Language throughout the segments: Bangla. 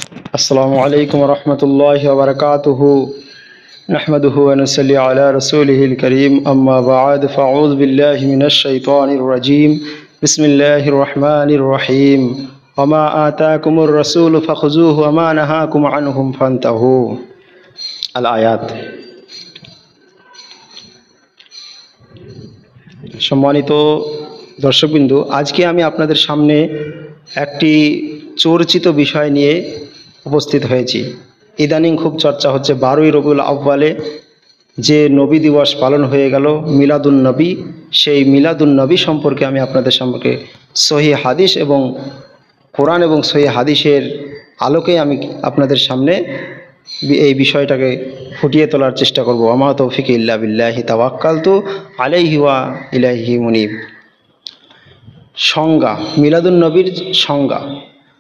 अस्सलामु अलैकुम वरहमतुल्लाहि वबरकातुहु नहमदुहु व नसल्ली अला रसूलिहिल करीम अम्मा बाद फ़अऊज़ु बिल्लाहि मिनश शैतानिर रजीम बिस्मिल्लाहिर रहमानिर रहीम वमा आताकुमुर रसूलु फ़ख़ुज़ूहु वमा नहाकुम अन्हु फ़न्तहू अल आयात। সম্মানিত দর্শকবৃন্দ, আজকে আমি আপনাদের সামনে একটি চর্চিত বিষয় নিয়ে উপস্থিত হয়েছি। ইদানিং খুব চর্চা হচ্ছে 12ই রবিউল আউয়ালে যে নবী দিবস পালন হয়ে গেল মিলাদুন নবী, সেই মিলাদুন নবী সম্পর্কে আমি আপনাদের সম্পর্কে সহিহ হাদিস এবং কোরআন এবং সহিহ হাদিসের আলোকে আমি আপনাদের সামনে এই বিষয়টাকে ফুটিয়ে তোলার চেষ্টা করব। আমা তৌফিক ইল্লা বিল্লাহি তাওয়াক্কালতু আলাইহি ওয়া ইলাইহি মুনিব। সংজ্ঞা, মিলাদুন নবীর সংজ্ঞা।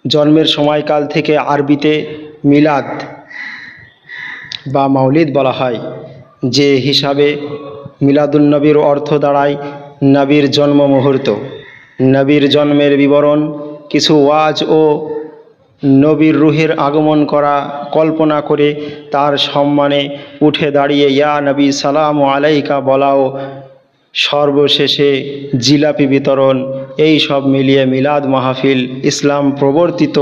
জন্মের সময়কাল থেকে আরবিতে মিলাদ বা মাউলিদ বলা হয়, যে হিসাবে মিলাদুন নবীর অর্থ দাঁড়ায় নবীর জন্ম মুহূর্ত, নবীর জন্মের বিবরণ, কিছু ওয়াজ ও নবীর রুহের আগমন করা কল্পনা করে তার সম্মানে উঠে দাঁড়িয়ে ইয়া নবী সালাম আলাইকা বলাও, সর্বশেষে জিলাপি বিতরণ, এই সব মিলিয়ে মিলাদ মাহফিল ইসলাম প্রবর্তিত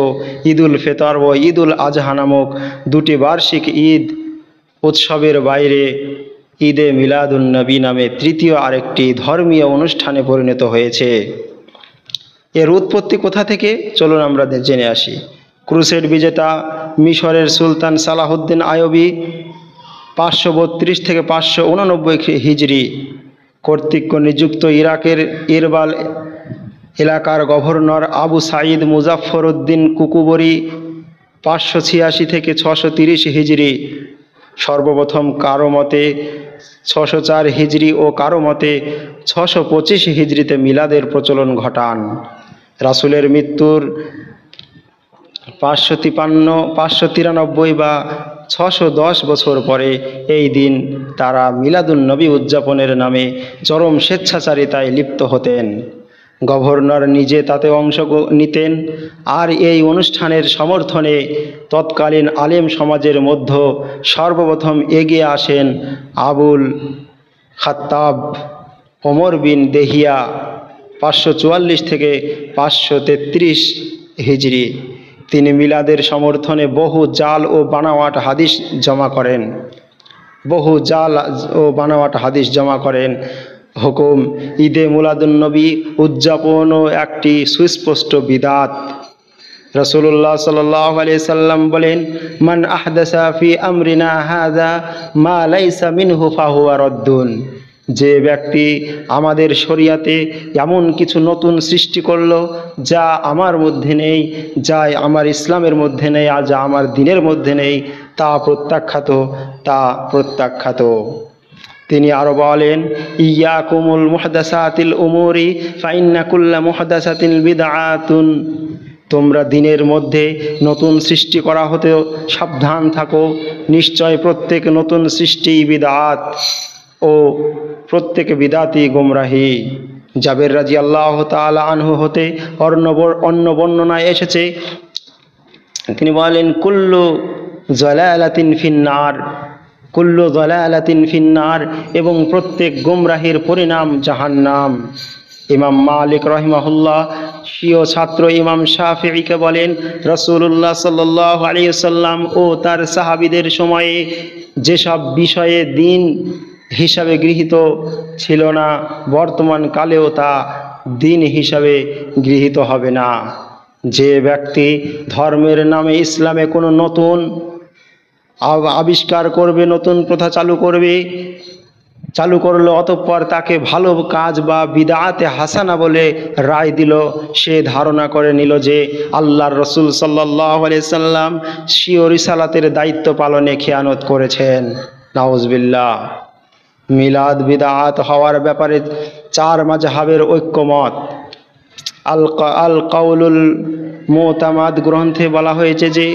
ঈদুল ফিতর ও ঈদুল আজহা নামক দুটি বার্ষিক ঈদ উৎসবের বাইরে ঈদে মিলাদুন নবী নামে তৃতীয় আরেকটি ধর্মীয় অনুষ্ঠানে পরিণত হয়েছে। এর উৎপত্তি কোথা থেকে চলুন আমরা জেনে আসি। ক্রুসেড বিজেতা মিশরের সুলতান সালাহুদ্দিন আইয়ুবী 532 থেকে 589 হিজরি কর্তৃক নিযুক্ত ইরাকের ইরবাল এলাকার গভর্নর আবু সাঈদ মুজাফফর উদ্দিন কুকুবরী 586 থেকে 630 হিজরি, সর্বপ্রথম কারো মতে 604 হিজরি ও কারো মতে 625 হিজরিতে মিলাদের প্রচলন ঘটান। রাসূলের মৃত্যুর 593 বা 610 বছর পরে এই দিন তারা মিলাদুন নবী উদযাপনের নামে চরম স্বেচ্ছাচারিতায় লিপ্ত হতেন। গভর্নর নিজে তাতে অংশ নিতেন, আর এই অনুষ্ঠানের সমর্থনে তৎকালীন আলেম সমাজের মধ্যে সর্বপ্রথম এগিয়ে আসেন আবুল খাত্তাব ওমর বিন দেহিয়া 544 থেকে 533 হিজরি। তিনি মিলাদের সমর্থনে বহু জাল ও বানাওয়াট হাদিস জমা করেন। হুকুম, ঈদে মিলাদুন নবী উদযাপনও একটি সুস্পষ্ট বিদাত। রাসূলুল্লাহ সাল্লাল্লাহু আলাইহি সাল্লাম বলেন, মান আহদাসা ফি আমরিনা হাযা মা লাইসা মিনহু ফাহুয়া রাদ্দুন। যে ব্যক্তি আমাদের শরিয়াতে এমন কিছু নতুন সৃষ্টি করলো যা আমার মধ্যে নেই, যা আমার ইসলামের মধ্যে নেই, আর যা আমার দ্বীনের মধ্যে নেই, তা প্রত্যাখ্যাত। তিনি আরো বলেন, ইয়াকুমুল মুহদাসাতিল উমুরি ফাইন্না কুল্লা মুহদাসাতিন বিদআতুন। তোমরা দ্বীনের মধ্যে নতুন সৃষ্টি করা হতে সাবধান থাকো, নিশ্চয় প্রত্যেক নতুন সৃষ্টি বিদআত ও প্রত্যেক বিদাতি গুমরাহি। জাবের রাদিয়াল্লাহু তাআলা আনহু হতে অন্য বর্ণনায় এসেছে, তিনি বলেন, কুল্লু যালালাতিন ফিন্নার, এবং প্রত্যেক গুমরাহির পরিণাম জাহান্নাম। ইমাম মালিক রাহিমাহুল্লাহ স্বীয় ছাত্র ইমাম শাফিঈকে বলেন, রাসূলুল্লাহ সাল্লাল্লাহু আলাইহি ওয়াসাল্লাম ও তার সাহাবীদের সময়ে যেসব বিষয়ে দ্বীন হিসাবে গৃহীত ছিল না, বর্তমান কালেও তা দ্বীন হিসাবে গৃহীত হবে না। যে ব্যক্তি ধর্মের নামে ইসলামে কোনো নতুন আবিষ্কার করবে, নতুন প্রথা চালু করলো, অতঃপর তাকে ভালো কাজ বা বিদআতে হাসানা বলে রায় দিল, সে ধারণা করে নিল যে আল্লাহর রাসূল সাল্লাল্লাহু আলাইহি সাল্লাম স্বীয় রিসালাতের দায়িত্ব পালনে খেয়ানত করেছেন। নাউজুবিল্লাহ। মিলাদ বিদআত হওয়ার ব্যাপারে 4 মাযহাবের ঐক্যমত। আল কাউলুল মুতামাদ গ্রন্থে বলা হয়েছে যে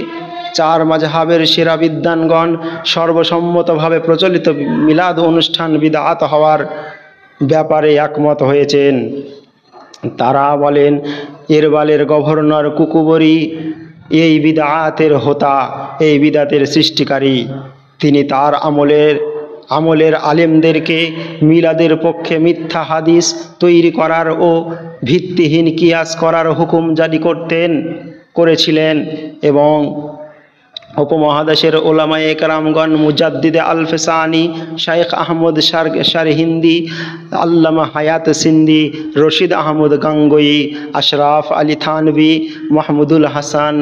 4 মাযহাবের সেরা বিদ্বানগণ সর্বসম্মতভাবে প্রচলিত মিলাদ অনুষ্ঠান বিদআত হওয়ার ব্যাপারে একমত হয়েছেন। তারা বলেন, ইরবালের গভর্নর কুকুবরী এই বিদআতের হোতা, এই বিদআতের সৃষ্টিকারী, তিনি তার আমলের আলেমদেরকে মিলাদের পক্ষে মিথ্যা হাদিস তৈরি করার ও ভিত্তিহীন কিয়াস করার হুকুম জারি করেছিলেন। এবং উপমহাদেশের ওলামায়ে কেরামগণ মুজাদ্দিদে আল ফেসানি, শাইখ আহমদ শারহিন্দি, আল্লামা হায়াত সিন্দি, রশিদ আহমদ গাঙ্গুই, আশরাফ আলী থানভী, মাহমুদুল হাসান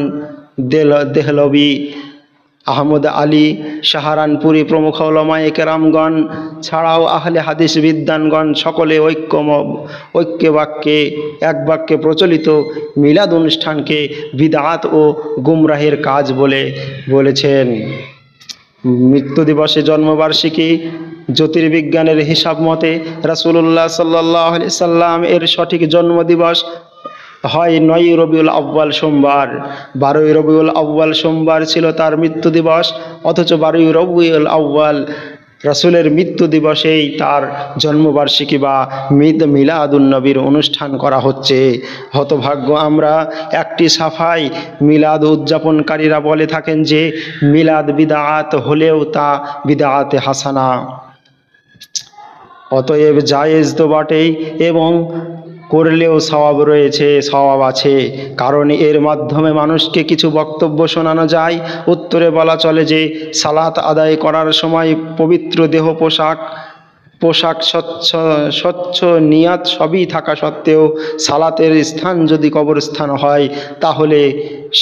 দেহলভি, আহমদ আলী সাহারানপুরি প্রমুখ ওলামায়ে কেরামগণ ছাড়াও আহলে হাদিস বিদ্বানগণ সকলে এক বাক্যে প্রচলিত মিলাদ অনুষ্ঠানকে বিদআত ও গুমরাহের কাজ বলেছেন। মৃত্যু দিবসে জন্মবার্ষিকী জ্যোতির্বিজ্ঞানের হিসাব মতে রাসূলুল্লাহ সাল্লাল্লাহু আলাইহি সাল্লাম এর সঠিক জন্মদিবস হয় 9 রবিউল আউয়াল সোমবার। 12 রবিউল আউয়াল সোমবার ছিল তার মৃত্যু দিবস, অথচ 12 রবিউল আউয়াল রাসূলের মৃত্যু দিবসেই তার জন্মবার্ষিকী বা মিলাদুন নবীর অনুষ্ঠান করা হচ্ছে। হতভাগ্য আমরা। একটি সাফাই মিলাদ উদযাপনকারীরা বলে থাকেন যে মিলাদ বিদআত হলেও তা বিদআতে হাসানা, অতএব জায়েজ তো বটেই এবং করলেও সওয়াব আছে, কারণ এর মাধ্যমে মানুষকে কিছু বক্তব্য শোনানো যায়। উত্তরে বলা চলে যে সালাত আদায় করার সময় পবিত্র দেহ পোশাক স্বচ্ছ নিয়াত সবই থাকা সত্ত্বেও সালাতের স্থান যদি কবরস্থান হয় তাহলে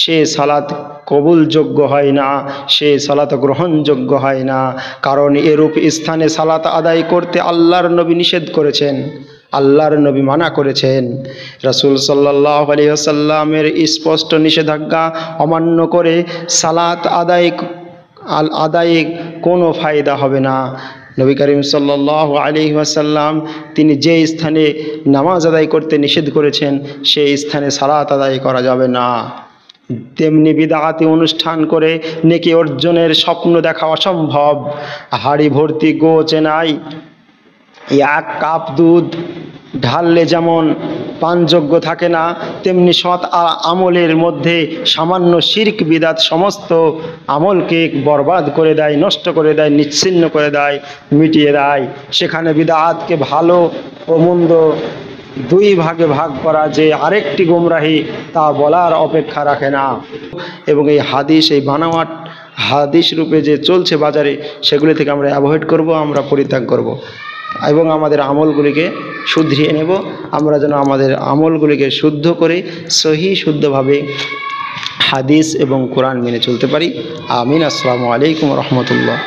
সে সালাত কবুলযোগ্য হয় না, সে সালাত গ্রহণযোগ্য হয় না। কারণ এরূপ স্থানে সালাত আদায় করতে আল্লাহর নবী নিষেধ করেছেন, আল্লাহর নবী মানা করেছেন। রাসূল সাল্লাল্লাহু আলাইহি ওয়াসাল্লামের স্পষ্ট নিষেধাজ্ঞা অমান্য করে সালাত আদায়ে কোনো ফায়দা হবে না। নবী করিম সাল্লাল্লাহু আলাইহি ওয়াসাল্লাম তিনি যে স্থানে নামাজ আদায় করতে নিষেধ করেছেন সেই স্থানে সালাত আদায় করা যাবে না। তেমনি বিদআতি অনুষ্ঠান করে নেকি অর্জনের স্বপ্ন দেখা অসম্ভব। হাড়ি ভর্তি গো চেনাই 1 কাপ দুধ ঢাললে যেমন পানযোগ্য থাকে না, তেমনি সৎ আমলের মধ্যে সামান্য শিরক বিদআত সমস্ত আমলকে বরবাদ করে দেয়, নষ্ট করে দেয়, নিচ্ছিন্ন করে দেয়, মিটিয়ে দেয়। সেখানে বিদআতকে ভালো ও মন্দ 2 ভাগে ভাগ করা যে আরেকটি গুমরাহি তা বলার অপেক্ষা রাখে না। এবং এই হাদিস, এই বানাওয়াট হাদিস রূপে যে চলছে বাজারে, সেগুলি থেকে আমরা অ্যাভয়েড করব, আমরা পরিত্যাগ করব এবং আমাদের আমলগুলিকে শুধরিয়ে নেব। আমরা যেন আমাদের আমলগুলিকে শুদ্ধ করে শুদ্ধভাবে হাদিস এবং কোরআন মেনে চলতে পারি। আমিন। আসসালামু আলাইকুম রহমতুল্লাহ।